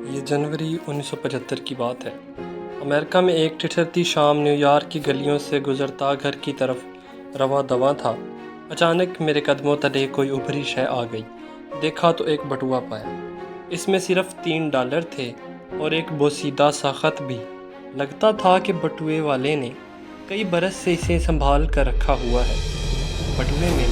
یہ جنوری 1975 کی بات ہے۔ امریکہ میں ایک ٹھٹھرتی شام نیو یارک کی گلیوں سے گزرتا گھر کی طرف رواں دواں تھا۔ اچانک میرے قدموں تلے کوئی ابھری شے آ گئی۔ دیکھا تو ایک بٹوا پایا۔ اس میں صرف $3 تھے اور ایک بوسیدہ سا خط بھی۔ لگتا تھا کہ بٹوے والے نے کئی برس سے اسے سنبھال کر رکھا ہوا ہے۔ بٹوے میں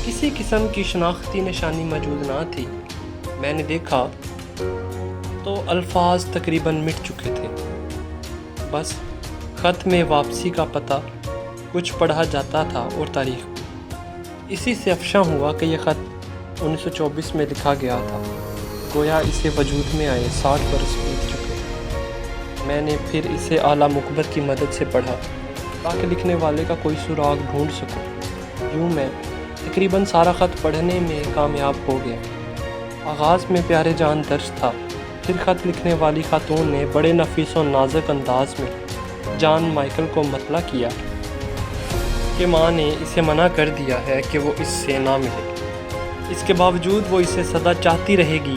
کسی قسم کی شناختی نشانی موجود نہ تھی۔ میں نے دیکھا تو الفاظ تقریباً مٹ چکے تھے۔ بس خط میں واپسی کا پتہ کچھ پڑھا جاتا تھا اور تاریخ بھی۔ اسی سے افشاں ہوا کہ یہ خط 1924 میں لکھا گیا تھا۔ گویا اسے وجود میں آئے 60 برس بیت چکے۔ میں نے پھر اسے اعلیٰ مخبر کی مدد سے پڑھا تاکہ لکھنے والے کا کوئی سراغ ڈھونڈ سکوں۔ یوں میں تقریباً سارا خط پڑھنے میں کامیاب ہو گیا۔ آغاز میں پیارے جان درج تھا، پھر خط لکھنے والی خاتون نے بڑے نفیس و نازک انداز میں جان مائیکل کو مطلع کیا کہ ماں نے اسے منع کر دیا ہے کہ وہ اس سے نہ ملے۔ اس کے باوجود وہ اسے سدا چاہتی رہے گی۔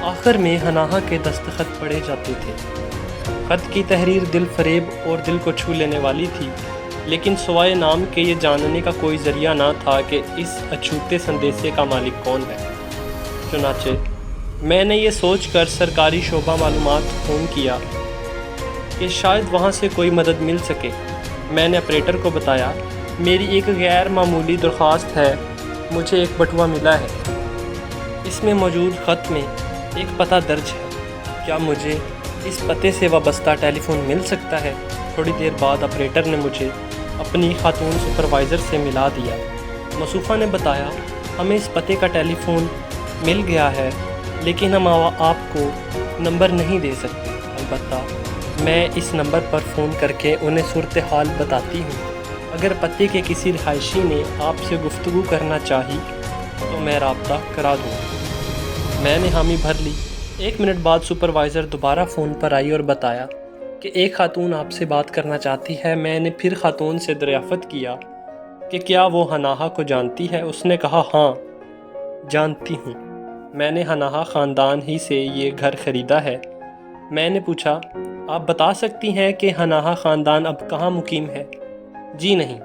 آخر میں ہناہا کے دستخط پڑھے جاتے تھے۔ خط کی تحریر دل فریب اور دل کو چھو لینے والی تھی، لیکن سوائے نام کے یہ جاننے کا کوئی ذریعہ نہ تھا کہ اس اچھوتے سندیسے کا مالک کون ہے۔ چنانچہ میں نے یہ سوچ کر سرکاری شعبہ معلومات فون کیا کہ شاید وہاں سے کوئی مدد مل سکے۔ میں نے آپریٹر کو بتایا، میری ایک غیر معمولی درخواست ہے، مجھے ایک بٹوا ملا ہے۔ اس میں موجود خط میں ایک پتہ درج ہے۔ کیا مجھے اس پتے سے وابستہ ٹیلی فون مل سکتا ہے؟ تھوڑی دیر بعد آپریٹر نے مجھے اپنی خاتون سپروائزر سے ملا دیا۔ موصوفہ نے بتایا، ہمیں اس پتے کا ٹیلی فون مل گیا ہے، لیکن ہم آپ کو نمبر نہیں دے سکتے۔ البتہ میں اس نمبر پر فون کر کے انہیں صورتحال بتاتی ہوں۔ اگر پتے کے کسی رہائشی نے آپ سے گفتگو کرنا چاہی تو میں رابطہ کرا دوں۔ میں نے حامی بھر لی۔ 1 منٹ بعد سپروائزر دوبارہ فون پر آئی اور بتایا کہ ایک خاتون آپ سے بات کرنا چاہتی ہے۔ میں نے پھر خاتون سے دریافت کیا کہ کیا وہ ہناہا کو جانتی ہے؟ اس نے کہا، ہاں جانتی ہوں، میں نے ہناہا خاندان ہی سے یہ گھر خریدا ہے۔ میں نے پوچھا، آپ بتا سکتی ہیں کہ ہناہا خاندان اب کہاں مقیم ہے؟ جی نہیں،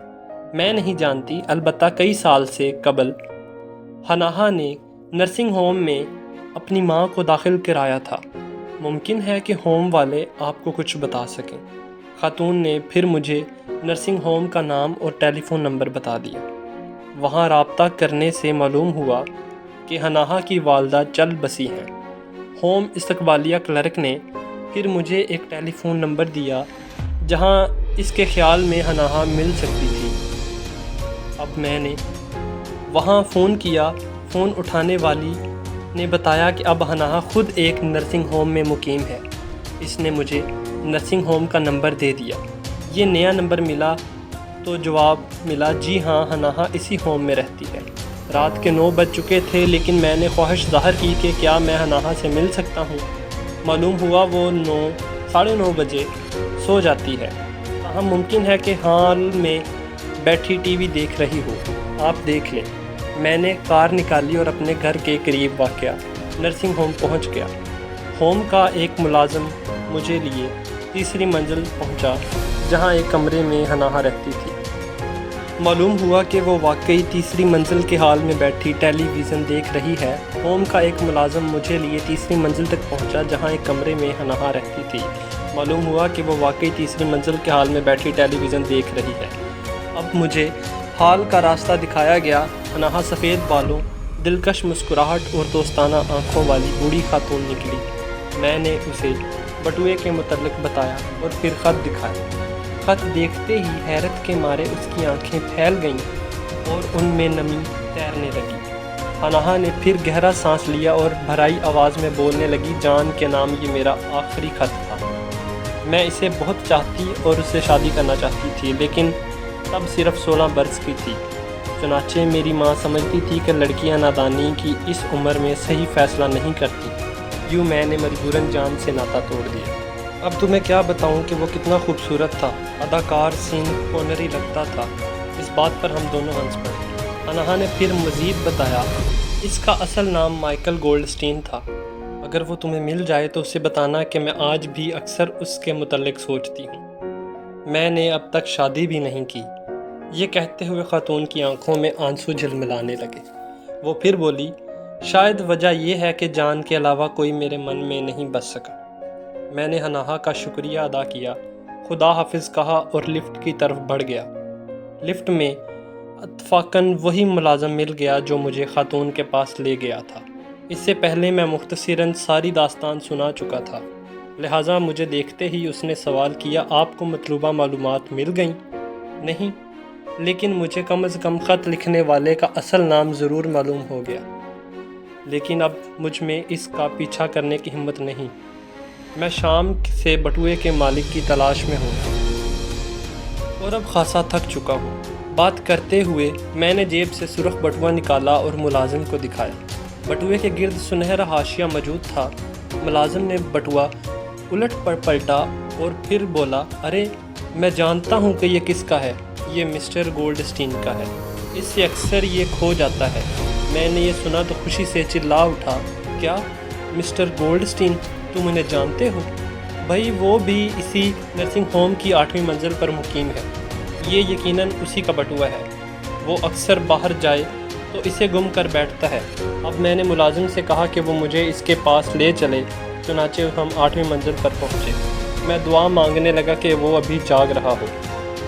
میں نہیں جانتی، البتہ کئی سال سے قبل ہناہا نے نرسنگ ہوم میں اپنی ماں کو داخل کرایا تھا۔ ممکن ہے کہ ہوم والے آپ کو کچھ بتا سکیں۔ خاتون نے پھر مجھے نرسنگ ہوم کا نام اور ٹیلی فون نمبر بتا دیا۔ وہاں رابطہ کرنے سے معلوم ہوا کہ ہناہا کی والدہ چل بسی ہیں۔ ہوم استقبالیہ کلرک نے پھر مجھے ایک ٹیلی فون نمبر دیا جہاں اس کے خیال میں ہناہا مل سکتی تھی۔ اب میں نے وہاں فون کیا۔ فون اٹھانے والی نے بتایا کہ اب ہناہا خود ایک نرسنگ ہوم میں مقیم ہے۔ اس نے مجھے نرسنگ ہوم کا نمبر دے دیا۔ یہ نیا نمبر ملا تو جواب ملا، جی ہاں، ہناہا اسی ہوم میں رہتی ہے۔ رات کے 9 بج چکے تھے، لیکن میں نے خواہش ظاہر کی کہ کیا میں ہناہا سے مل سکتا ہوں۔ معلوم ہوا وہ 9 ساڑھے 9 بجے سو جاتی ہے، تاہم ممکن ہے کہ حال میں بیٹھی ٹی وی دیکھ رہی ہو۔ آپ دیکھ لیں۔ میں نے کار نکالی اور اپنے گھر کے قریب واقع نرسنگ ہوم پہنچ گیا۔ ہوم کا ایک ملازم مجھے لیے تیسری منزل پہنچا جہاں ایک کمرے میں ہناہا رہتی تھی۔ معلوم ہوا کہ وہ واقعی تیسری منزل کے حال میں بیٹھی ٹیلی ویژن دیکھ رہی ہے۔ ہوم کا ایک ملازم مجھے لیے تیسری منزل تک پہنچا جہاں ایک کمرے میں ہناہا رہتی تھی۔ معلوم ہوا کہ وہ واقعی تیسری منزل کے حال میں بیٹھی ٹیلی ویژن دیکھ رہی ہے۔ اب مجھے حال کا راستہ دکھایا گیا۔ ہناہا سفید بالوں، دلکش مسکراہٹ اور دوستانہ آنکھوں والی بوڑھی خاتون نکلی۔ میں نے اسے بٹوے کے متعلق بتایا اور پھر خط دکھایا۔ خط دیکھتے ہی حیرت کے مارے اس کی آنکھیں پھیل گئیں اور ان میں نمی تیرنے لگی۔ ہناہا نے پھر گہرا سانس لیا اور بھرائی آواز میں بولنے لگی، جان کے نام یہ میرا آخری خط تھا۔ میں اسے بہت چاہتی اور اس سے شادی کرنا چاہتی تھی، لیکن تب صرف 16 برس کی تھی۔ چنانچہ میری ماں سمجھتی تھی کہ لڑکیاں نادانی کی اس عمر میں صحیح فیصلہ نہیں کرتی۔ یوں میں نے مجبوراً جان سے ناتا توڑ دیا۔ اب تمہیں کیا بتاؤں کہ وہ کتنا خوبصورت تھا، اداکار سین کونری لگتا تھا۔ اس بات پر ہم دونوں ہنس پڑے۔ ہناہا نے پھر مزید بتایا، اس کا اصل نام مائیکل گولڈسٹین تھا۔ اگر وہ تمہیں مل جائے تو اسے بتانا کہ میں آج بھی اکثر اس کے متعلق سوچتی ہوں۔ میں نے اب تک شادی بھی نہیں کی۔ یہ کہتے ہوئے خاتون کی آنکھوں میں آنسو جھلملانے لگے۔ وہ پھر بولی، شاید وجہ یہ ہے کہ جان کے علاوہ کوئی میرے من میں نہیں بس سکا۔ میں نے ہناہا کا شکریہ ادا کیا، خدا حافظ کہا اور لفٹ کی طرف بڑھ گیا۔ لفٹ میں اتفاقاً وہی ملازم مل گیا جو مجھے خاتون کے پاس لے گیا تھا۔ اس سے پہلے میں مختصراً ساری داستان سنا چکا تھا، لہٰذا مجھے دیکھتے ہی اس نے سوال کیا، آپ کو مطلوبہ معلومات مل گئیں؟ نہیں، لیکن مجھے کم از کم خط لکھنے والے کا اصل نام ضرور معلوم ہو گیا، لیکن اب مجھ میں اس کا پیچھا کرنے کی ہمت نہیں۔ میں شام سے بٹوے کے مالک کی تلاش میں ہوں اور اب خاصا تھک چکا ہوں۔ بات کرتے ہوئے میں نے جیب سے سرخ بٹوا نکالا اور ملازم کو دکھایا۔ بٹوے کے گرد سنہرا حاشیہ موجود تھا۔ ملازم نے بٹوا الٹ پر پلٹا اور پھر بولا، ارے میں جانتا ہوں کہ یہ کس کا ہے، یہ مسٹر گولڈسٹین کا ہے، اس سے اکثر یہ کھو جاتا ہے۔ میں نے یہ سنا تو خوشی سے چلا اٹھا، کیا مسٹر گولڈسٹین، تم انہیں جانتے ہو؟ بھائی وہ بھی اسی نرسنگ ہوم کی 8ویں منزل پر مقیم ہے، یہ یقیناً اسی کا بٹوا ہے، وہ اکثر باہر جائے تو اسے گم کر بیٹھتا ہے۔ اب میں نے ملازم سے کہا کہ وہ مجھے اس کے پاس لے چلے، چنانچہ ہم 8ویں منزل پر پہنچے۔ میں دعا مانگنے لگا کہ وہ ابھی جاگ رہا ہو۔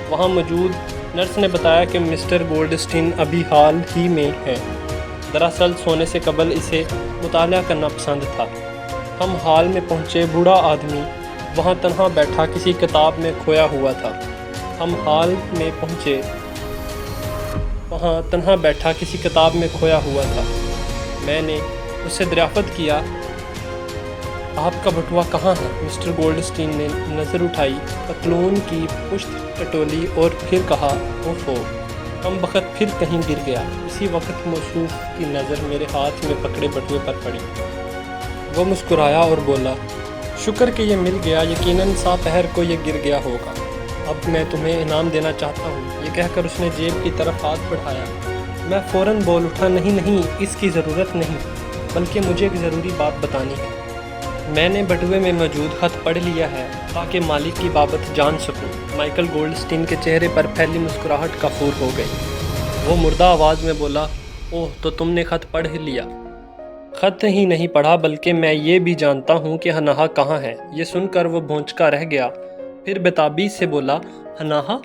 وہاں موجود نرس نے بتایا کہ مسٹر گولڈسٹین ابھی حال ہی میں ہے، دراصل سونے سے قبل اسے مطالعہ کرنا پسند تھا۔ ہم حال میں پہنچے، بوڑھا آدمی وہاں تنہا بیٹھا کسی کتاب میں کھویا ہوا تھا۔ ہم حال میں پہنچے، وہاں تنہا بیٹھا کسی کتاب میں کھویا ہوا تھا۔ میں نے اس سے دریافت کیا، آپ کا بٹوا کہاں ہے؟ مسٹر گولڈسٹین نے نظر اٹھائی، پتلون کی پشت ٹٹولی اور پھر کہا، اوفو، کم بخت پھر کہیں گر گیا۔ اسی وقت موصوف کی نظر میرے ہاتھ میں پکڑے بٹوے پر پڑی۔ وہ مسکرایا اور بولا، شکر کہ یہ مل گیا، یقیناً سا پہر کو یہ گر گیا ہوگا۔ اب میں تمہیں انعام دینا چاہتا ہوں۔ یہ کہہ کر اس نے جیب کی طرف ہاتھ بڑھایا۔ میں فوراً بول اٹھا، نہیں، اس کی ضرورت نہیں، بلکہ مجھے ایک ضروری بات بتانی ہے۔ میں نے بٹوے میں موجود خط پڑھ لیا ہے تاکہ مالک کی بابت جان سکوں۔ مائیکل گولڈسٹین کے چہرے پر پھیلی مسکراہٹ کافور ہو گئی۔ وہ مردہ آواز میں بولا، اوہ، تو تم نے خط پڑھ لیا؟ خط ہی نہیں پڑھا، بلکہ میں یہ بھی جانتا ہوں کہ ہناہا کہاں ہے۔ یہ سن کر وہ بھونچکا رہ گیا، پھر بتابی سے بولا، ہناہا،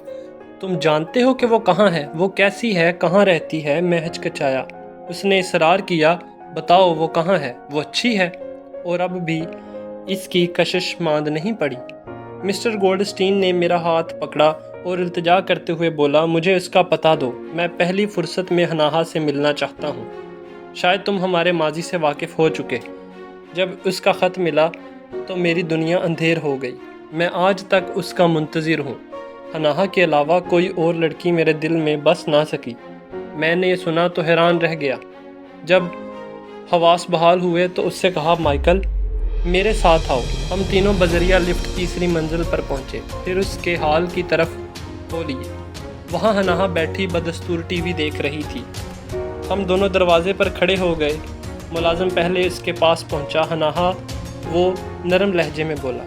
تم جانتے ہو کہ وہ کہاں ہے؟ وہ کیسی ہے، کہاں رہتی ہے؟ میں ہچکچایا۔ اس نے اصرار کیا، بتاؤ وہ کہاں ہے، وہ اچھی ہے؟ اور اب بھی اس کی کشش ماند نہیں پڑی۔ مسٹر گولڈسٹین نے میرا ہاتھ پکڑا اور التجا کرتے ہوئے بولا، مجھے اس کا پتہ دو، میں پہلی فرصت میں ہناہا سے ملنا چاہتا ہوں۔ شاید تم ہمارے ماضی سے واقف ہو چکے۔ جب اس کا خط ملا تو میری دنیا اندھیر ہو گئی۔ میں آج تک اس کا منتظر ہوں۔ ہناہا کے علاوہ کوئی اور لڑکی میرے دل میں بس نہ سکی۔ میں نے یہ سنا تو حیران رہ گیا۔ جب حواس بحال ہوئے تو اس سے کہا، مائیکل، میرے ساتھ آؤ۔ ہم تینوں بذریعہ لفٹ 3 منزل پر پہنچے، پھر اس کے حال کی طرف ہو لیے۔ وہاں ہناہا بیٹھی بدستور ٹی وی دیکھ رہی تھی۔ ہم دونوں دروازے پر کھڑے ہو گئے۔ ملازم پہلے اس کے پاس پہنچا۔ ہناہا، وہ نرم لہجے میں بولا،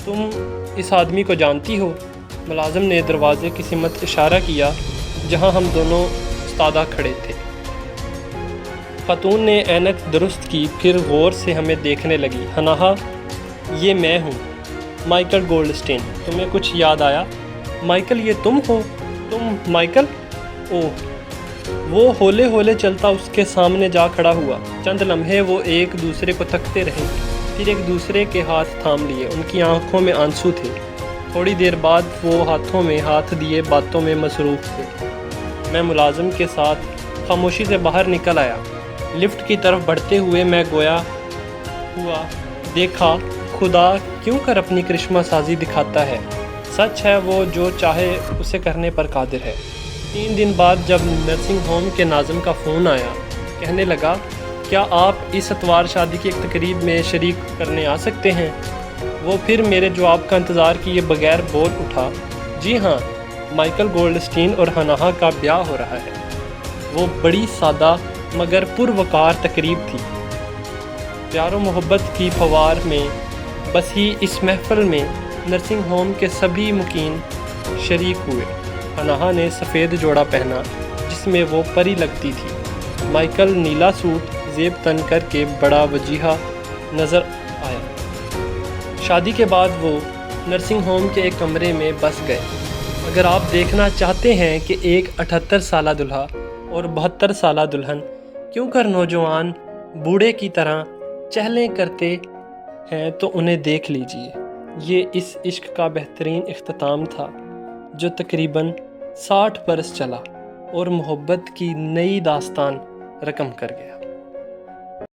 تم اس آدمی کو جانتی ہو؟ ملازم نے دروازے کی سمت اشارہ کیا جہاں ہم دونوں استادہ کھڑے تھے۔ خاتون نے اینک درست کی، پھر غور سے ہمیں دیکھنے لگی۔ ہناہا، یہ میں ہوں، مائیکل گولڈسٹین۔ تمہیں کچھ یاد آیا؟ مائیکل، یہ تم ہو؟ تم مائیکل؟ اوہ۔ وہ ہولے ہولے چلتا اس کے سامنے جا کھڑا ہوا۔ چند لمحے وہ ایک دوسرے کو تکتے رہے، پھر ایک دوسرے کے ہاتھ تھام لیے۔ ان کی آنکھوں میں آنسو تھے۔ تھوڑی دیر بعد وہ ہاتھوں میں ہاتھ دیے باتوں میں مصروف تھے۔ میں ملازم کے ساتھ خاموشی سے باہر نکل آیا۔ لفٹ کی طرف بڑھتے ہوئے میں گویا ہوا دیکھا، خدا کیوں کر اپنی کرشمہ سازی دکھاتا ہے۔ سچ ہے، وہ جو چاہے اسے کرنے پر قادر ہے۔ 3 دن بعد جب نرسنگ ہوم کے ناظم کا فون آیا، کہنے لگا، کیا آپ اس اتوار شادی کی ایک تقریب میں شریک کرنے آ سکتے ہیں؟ وہ پھر میرے جواب کا انتظار کیے بغیر بول اٹھا، جی ہاں، مائیکل گولڈسٹین اور ہناہا کا بیاہ ہو رہا ہے۔ وہ بڑی سادہ مگر پروقار تقریب تھی۔ پیار و محبت کی پھوار میں بسی اس محفل میں نرسنگ ہوم کے سبھی مکین شریک ہوئے۔ حنہا نے سفید جوڑا پہنا جس میں وہ پری لگتی تھی۔ مائیکل نیلا سوٹ زیب تن کر کے بڑا وجیحہ نظر آیا۔ شادی کے بعد وہ نرسنگ ہوم کے ایک کمرے میں بس گئے۔ اگر آپ دیکھنا چاہتے ہیں کہ ایک 78 سالہ دلہا اور 72 سالہ دلہن کیوں کر نوجوان بوڑھے کی طرح چہلیں کرتے ہیں تو انہیں دیکھ لیجئے۔ یہ اس عشق کا بہترین اختتام تھا جو تقریباً 60 برس چلا اور محبت کی نئی داستان رقم کر گیا۔